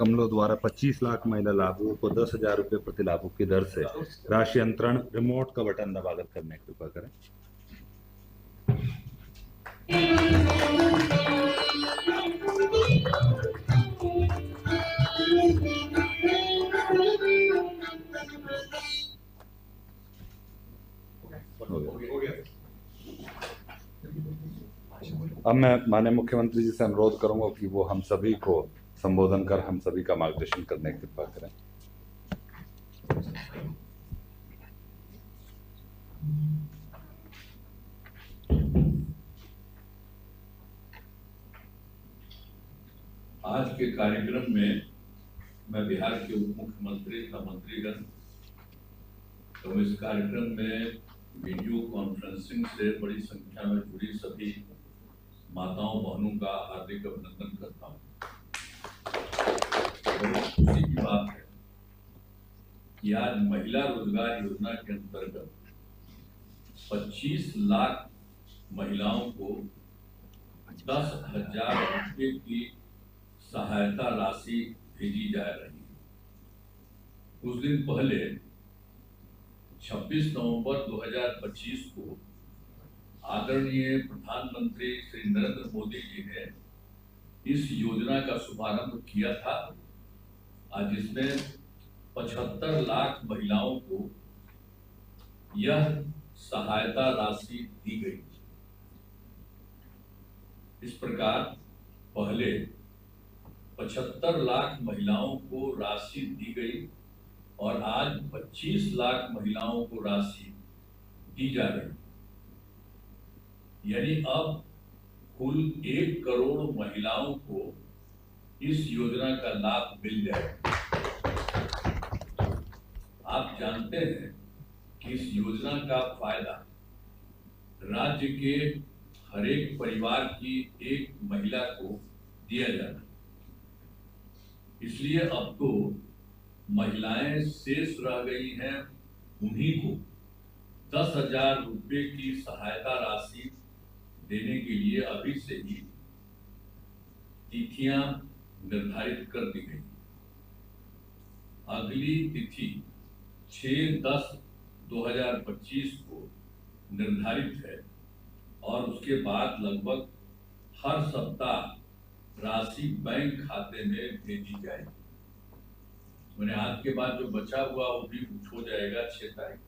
कमलों द्वारा 25 लाख महिला लाभुकों को 10,000 रुपये प्रति लाभुक की दर से राशि अंतरण रिमोट का बटन दबाकर करने की कृपा करें। अब मैं माननीय मुख्यमंत्री जी से अनुरोध करूंगा कि वो हम सभी को संबोधन कर हम सभी का मार्गदर्शन करने की कृपा करें। आज के कार्यक्रम में मैं बिहार के उप मुख्यमंत्री तथा मंत्रीगण तो इस कार्यक्रम में वीडियो कॉन्फ्रेंसिंग से बड़ी संख्या में जुड़ी सभी माताओं बहनों का हार्दिक अभिनंदन करता हूँ। खुशी की बात है कि आज महिला रोजगार योजना के अंतर्गत 25 लाख महिलाओं को 10,000 रुपये की सहायता राशि भेजी जा रही है। कुछ दिन पहले 26 नवंबर 2025 को आदरणीय प्रधानमंत्री श्री नरेंद्र मोदी जी ने इस योजना का शुभारंभ किया था, जिसमें 75 लाख महिलाओं को यह सहायता राशि दी गई। इस प्रकार पहले 75 लाख महिलाओं को राशि दी गई और आज 25 लाख महिलाओं को राशि दी जा रही, यानी अब कुल 1 करोड़ महिलाओं को इस योजना का लाभ मिल जाएगा। आप जानते हैं कि इस योजना का फायदा राज्य के हर एक परिवार की एक महिला को दिया जाना, इसलिए अब तो महिलाएं शेष रह गई हैं, उन्हीं को 10,000 रुपये की सहायता राशि देने के लिए अभी से ही तिथियां निर्धारित कर दी गई। अगली तिथि 6/10/2025 को निर्धारित है और उसके बाद लगभग हर सप्ताह राशि बैंक खाते में भेजी जाएगी। मैंने आज के बाद जो बचा हुआ वो भी हो जाएगा 6 तारीख को।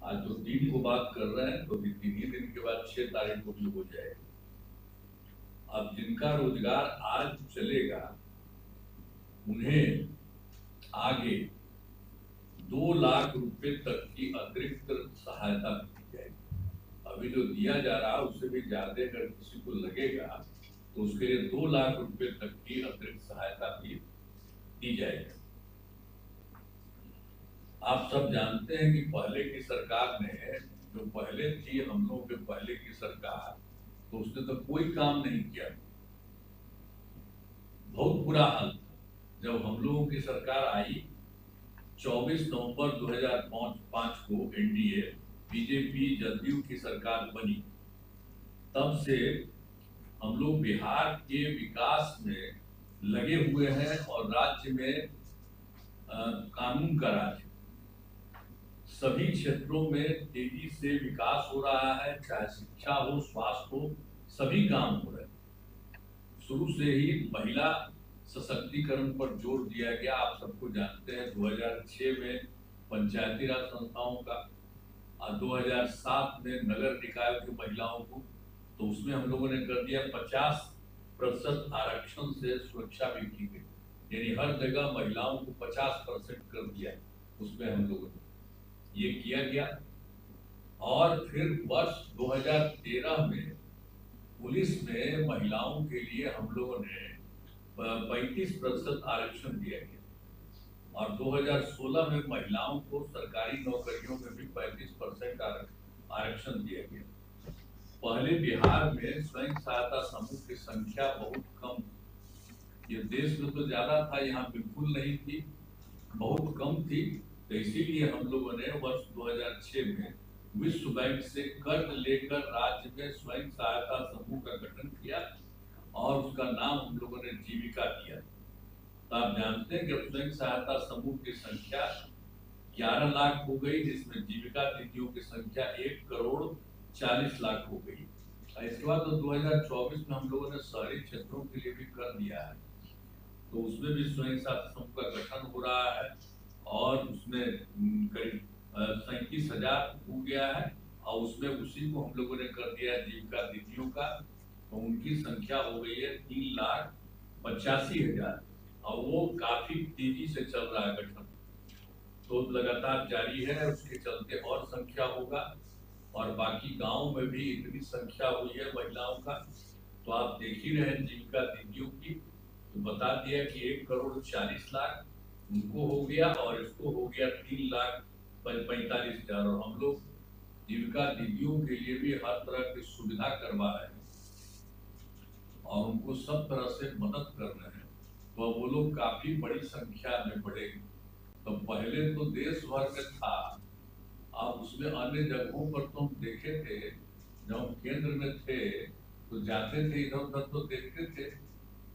आज तो 3 को बात कर रहे हैं, तो भी 3 ही दिन के बाद 6 तारीख को भी हो जाएगा। अब जिनका रोजगार आज चलेगा उन्हें आगे 2 लाख रुपए तक की अतिरिक्त सहायता दी जाएगी। अभी जो दिया जा रहा है उससे भी ज्यादा अगर किसी को लगेगा तो उसके लिए 2 लाख रुपए तक की अतिरिक्त सहायता भी दी जाएगी। आप सब जानते हैं कि पहले की सरकार ने, जो पहले थी हम लोगों के पहले की सरकार, तो उसने तो कोई काम नहीं किया, बहुत बुरा हाल था। जब हम लोगों की सरकार आई 24 नवंबर 2005 को एनडीए बीजेपी जदयू की सरकार बनी, तब से हम लोग बिहार के विकास में लगे हुए हैं और राज्य में कानून का राज, सभी क्षेत्रों में तेजी से विकास हो रहा है, चाहे शिक्षा हो, स्वास्थ्य हो, सभी काम हो रहे हैं। शुरू से ही महिला सशक्तिकरण पर जोर दिया गया। आप सबको जानते हैं 2006 में पंचायती राज संस्थाओं का और 2007 में नगर निकाय की महिलाओं को, तो उसमें हम लोगों ने कर दिया 50% आरक्षण से सुरक्षा भी की गई, यानी हर जगह महिलाओं को 50% कर दिया। उसमें हम लोगों ने ये किया गया। और फिर वर्ष 2013 में पुलिस में महिलाओं के लिए हम लोगों ने 35% आरक्षण दिया गया और 2016 में महिलाओं को सरकारी नौकरियों में भी 35% आरक्षण दिया गया। पहले बिहार में स्वयं सहायता समूह की संख्या बहुत कम थी, ये देश में तो ज्यादा था, यहाँ बिल्कुल नहीं थी, बहुत कम थी। तो इसीलिए हम लोगों ने वर्ष 2006 में विश्व बैंक से कर्ज लेकर राज्य में स्वयं सहायता समूह का गठन किया और उसका नाम हम लोगों ने जीविका दिया। तो आप जानते हैं कि अब स्वयं सहायता समूह की संख्या 11 लाख हो गई, जिसमें जीविका दीदियों की संख्या 1,40,00,000 हो गई। इसके बाद तो 2024 में हम लोगों ने शहरी क्षेत्रों के लिए भी कर दिया है, तो उसमें भी स्वयं सहायता समूह का गठन हो रहा है और उसमें करीब 37,000 हो गया है और उसमें उसी को हम लोगों ने कर दिया है जीविका दीदियों का, तो उनकी संख्या हो गई है 3,85,000 और वो काफी तेजी से चल रहा है गठन, तो लगातार जारी है, उसके चलते और संख्या होगा और बाकी गांव में भी इतनी संख्या हुई है महिलाओं का, तो आप देख ही रहे जीविका दीदियों की, तो बता दिया कि 1,40,00,000 उनको हो गया और इसको हो गया 3,45,000 और हम लोग जीविका दीदियों के लिए भी हर तरह की सुविधा करवा रहे हैं और उनको सब तरह से मदद कर रहे हैं, तो वो लोग काफी बड़ी संख्या में बढ़ेंगे। तो पहले तो देश भर में था, अब उसमें अन्य जगहों पर तो हम देखे थे, जब हम केंद्र में थे तो जाते थे इधर उधर तो देखते थे,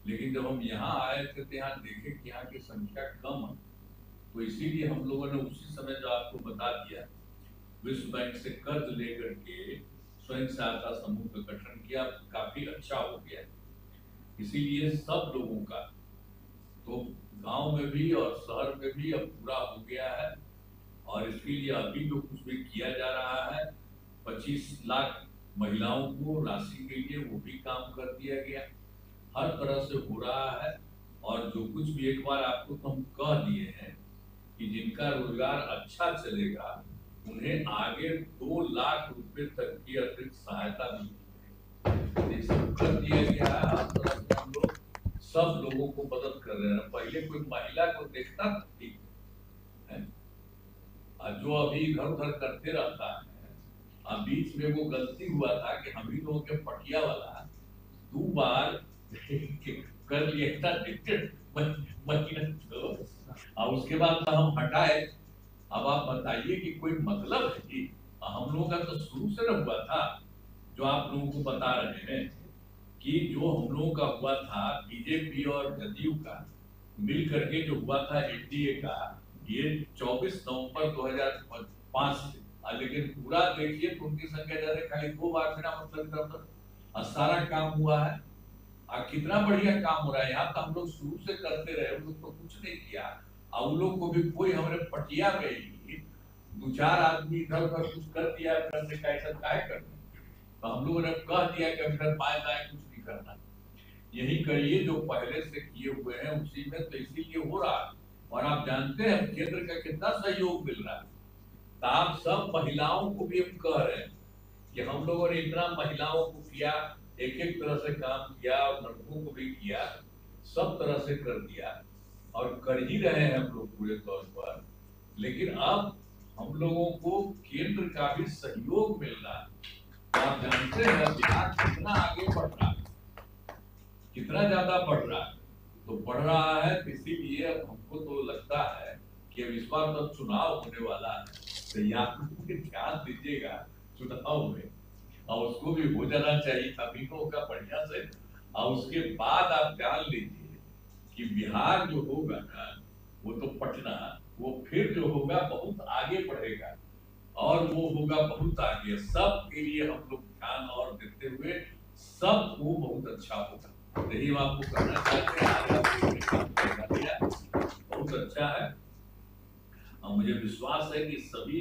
लेकिन जब हम यहाँ आए थे तो यहाँ देखे कि यहाँ की संख्या कम है, तो इसीलिए हम लोगों ने उसी समय जो आपको बता दिया विश्व बैंक से कर्ज लेकर के स्वयं सहायता समूह का गठन किया, काफी अच्छा हो गया। इसीलिए सब लोगों का तो गांव में भी और शहर में भी अब पूरा हो गया है और इसके लिए अभी जो कुछ भी किया जा रहा है 25 लाख महिलाओं को राशि के लिए वो भी काम कर दिया गया, हर तरह से हो रहा है और जो कुछ भी एक बार आपको तो हम कह दिए हैं कि जिनका रोजगार अच्छा चलेगा उन्हें आगे 2 लाख रुपए तक की अतिरिक्त सहायता मिलेगी, सब कर दिया गया है। हर तरह से हम लोग सब लोगों को मदद कर रहे हैं। पहले कोई महिला को देखता था ठीक है, जो अभी इधर उधर करते रहता है, अब बीच में वो गलती हुआ था कि हम ही लोगों के पटिया वाला 2 बार कर लिया था महिला को और उसके बाद तो हम हटाए। अब आप बताइए कि कोई मतलब है कि हम लोगों का तो शुरू से न हुआ था, जो आप लोगों को बता रहे हैं कि जो हम लोगों का हुआ था बीजेपी और जदयू का मिल करके जो हुआ था एनडीए का, ये 24 नवंबर 2005 से, लेकिन पूरा देखिए तो उनकी संख्या ज्यादा, खाली 2 बार मेरा मतलब सारा काम हुआ है और कितना बढ़िया काम हो रहा है। यहाँ तो हम लोग शुरू से करते रहे, उन लोग तो कुछ नहीं किया और उन लोग को भी कोई हमारे पटिया में ही 2-4 आदमी इधर उधर कुछ कर दिया करने का ऐसा काय करना, तो हम लोगों ने कह दिया कि अगर बाएं दाएं कुछ नहीं करना, यही करिए जो पहले से किए हुए हैं उसी में, तो इसीलिए हो रहा है। और आप जानते हैं केंद्र का कितना सहयोग मिल रहा है, तो आप सब महिलाओं को भी हम कह रहे हैं कि हम लोगों ने इतना महिलाओं को किया, एक एक तरह से काम किया और लड़कों को भी किया, सब तरह से कर दिया और कर ही रहे हैं हम लोग पूरे तौर पर। लेकिन अब हम लोगों को केंद्र का भी सहयोग मिल रहा है। आप जानते हैं बिहार कितना आगे बढ़ रहा है, कितना ज्यादा बढ़ रहा है, तो बढ़ रहा है, इसीलिए अब हमको तो लगता है कि अब इस बार जब चुनाव होने वाला है तो यहाँ ध्यान दीजिएगा चुनाव में, और उसको भी हो जाना चाहिए अभी का बढ़िया से, और उसके बाद आप जान लीजिए कि बिहार जो होगा ना वो तो पटना, वो फिर जो होगा बहुत आगे बढ़ेगा और वो होगा बहुत आगे, सब के लिए हम लोग ध्यान और देते हुए सब वो बहुत अच्छा होगा। यही हम आपको करना चाहते हैं, बहुत अच्छा है और मुझे विश्वास है कि सभी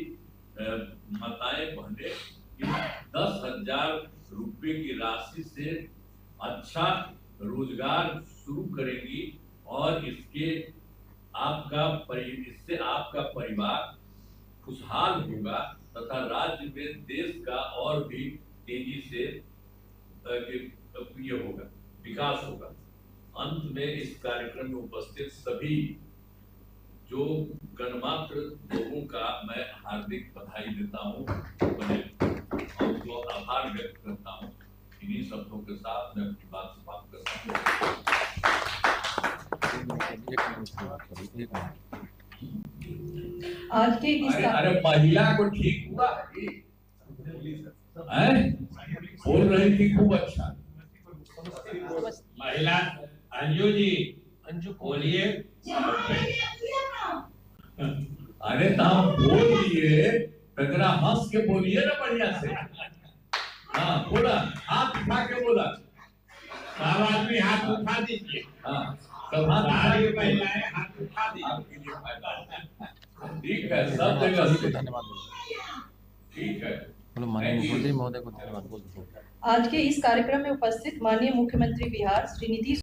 माताएं बहनें 10,000 रुपए की राशि से अच्छा रोजगार शुरू करेंगी और इससे आपका परिवार खुशहाल होगा तथा राज्य में देश का और भी तेजी से ये होगा, विकास होगा। अंत में इस कार्यक्रम में उपस्थित सभी जो गणमात्र लोगों का मैं हार्दिक बधाई देता हूँ और जो आभार व्यक्त करता हूँ। इन्हीं शब्दों के साथ मैं अपनी बात समाप्त करता हूँ। आज के अरे महिला को ठीक हुआ है, बोल रही थी खूब अच्छा। महिला अंजू जी बोलिए। अरे तो हम बोल दिए तो जरा हंस के बोलिए ना बढ़िया से। हाँ बोला, हाथ उठा के बोला। सब आदमी हाथ उठा दीजिए। हाँ सब हाथ उठा के महिलाएं हाथ उठा दीजिए। आपके लिए फायदा। ठीक है, सब जगह से धन्यवाद ठीक है। बोलो माननीय मुख्यमंत्री महोदय को धन्यवाद बोल दो। आज के इस कार्यक्रम में उपस्थित माननीय मुख्यमंत्री बिहार श्री नीतीश